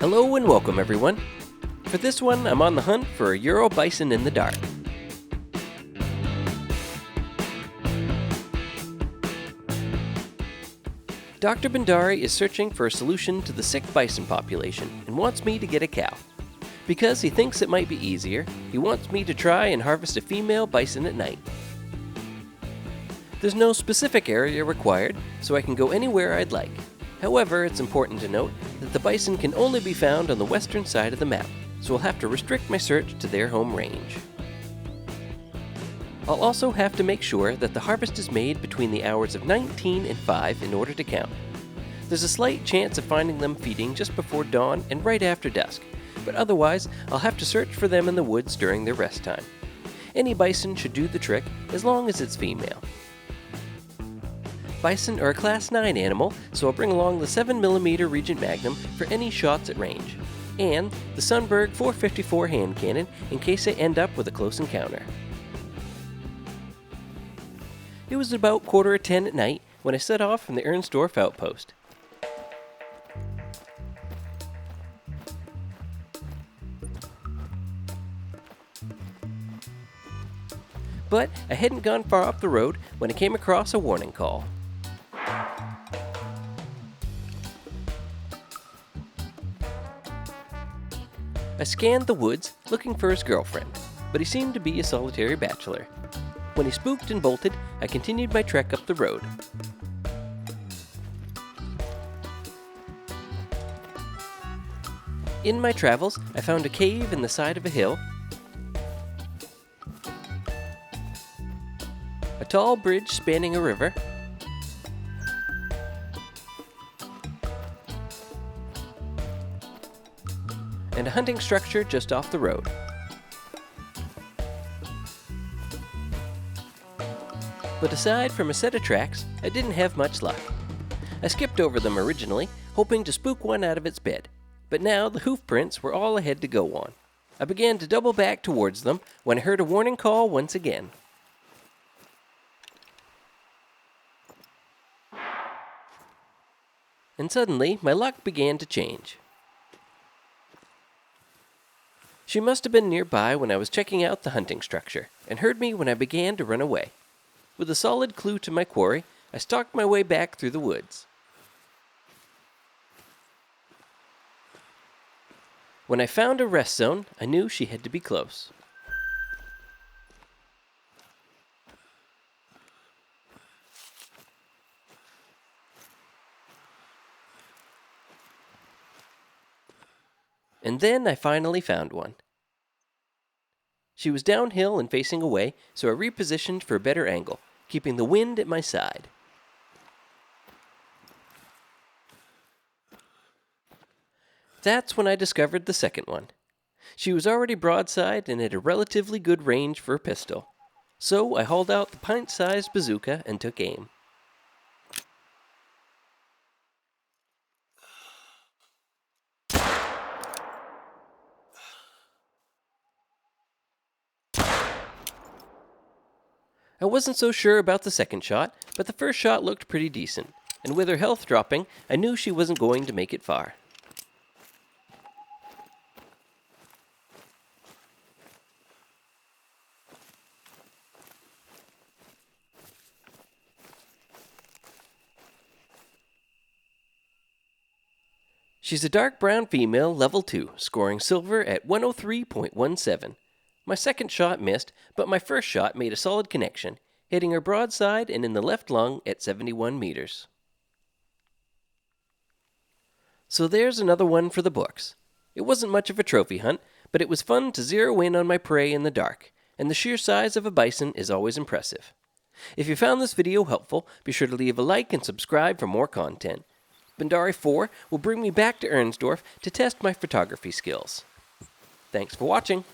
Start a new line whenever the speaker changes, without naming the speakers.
Hello and welcome everyone. For this one, I'm on the hunt for a Euro bison in the dark. Dr. Bhandari is searching for a solution to the sick bison population and wants me to get a cow. Because he thinks it might be easier, he wants me to try and harvest a female bison at night. There's no specific area required, so I can go anywhere I'd like. However, it's important to note that the bison can only be found on the western side of the map, so I'll have to restrict my search to their home range. I'll also have to make sure that the harvest is made between the hours of 19 and 5 in order to count. There's a slight chance of finding them feeding just before dawn and right after dusk, but otherwise I'll have to search for them in the woods during their rest time. Any bison should do the trick as long as it's female. Bison are a Class 9 animal, so I'll bring along the 7mm Regent Magnum for any shots at range, and the Sunberg 454 hand cannon in case I end up with a close encounter. It was about 9:15 at night when I set off from the Ernsdorf outpost. But I hadn't gone far up the road when I came across a warning call. I scanned the woods looking for his girlfriend, but he seemed to be a solitary bachelor. When he spooked and bolted, I continued my trek up the road. In my travels, I found a cave in the side of a hill, a tall bridge spanning a river, and a hunting structure just off the road. But aside from a set of tracks, I didn't have much luck. I skipped over them originally, hoping to spook one out of its bed, but now the hoof prints were all I had to go on. I began to double back towards them when I heard a warning call once again. And suddenly, my luck began to change. She must have been nearby when I was checking out the hunting structure, and heard me when I began to run away. With a solid clue to my quarry, I stalked my way back through the woods. When I found a rest zone, I knew she had to be close. And then I finally found one. She was downhill and facing away, so I repositioned for a better angle, keeping the wind at my side. That's when I discovered the second one. She was already broadside and had a relatively good range for a pistol, so I hauled out the pint-sized bazooka and took aim. I wasn't so sure about the second shot, but the first shot looked pretty decent, and with her health dropping, I knew she wasn't going to make it far. She's a dark brown female, level 2, scoring silver at 103.17. My second shot missed, but my first shot made a solid connection, hitting her broadside and in the left lung at 71 meters. So there's another one for the books. It wasn't much of a trophy hunt, but it was fun to zero in on my prey in the dark, and the sheer size of a bison is always impressive. If you found this video helpful, be sure to leave a like and subscribe for more content. Bhandari 4 will bring me back to Ernsdorf to test my photography skills. Thanks for watching.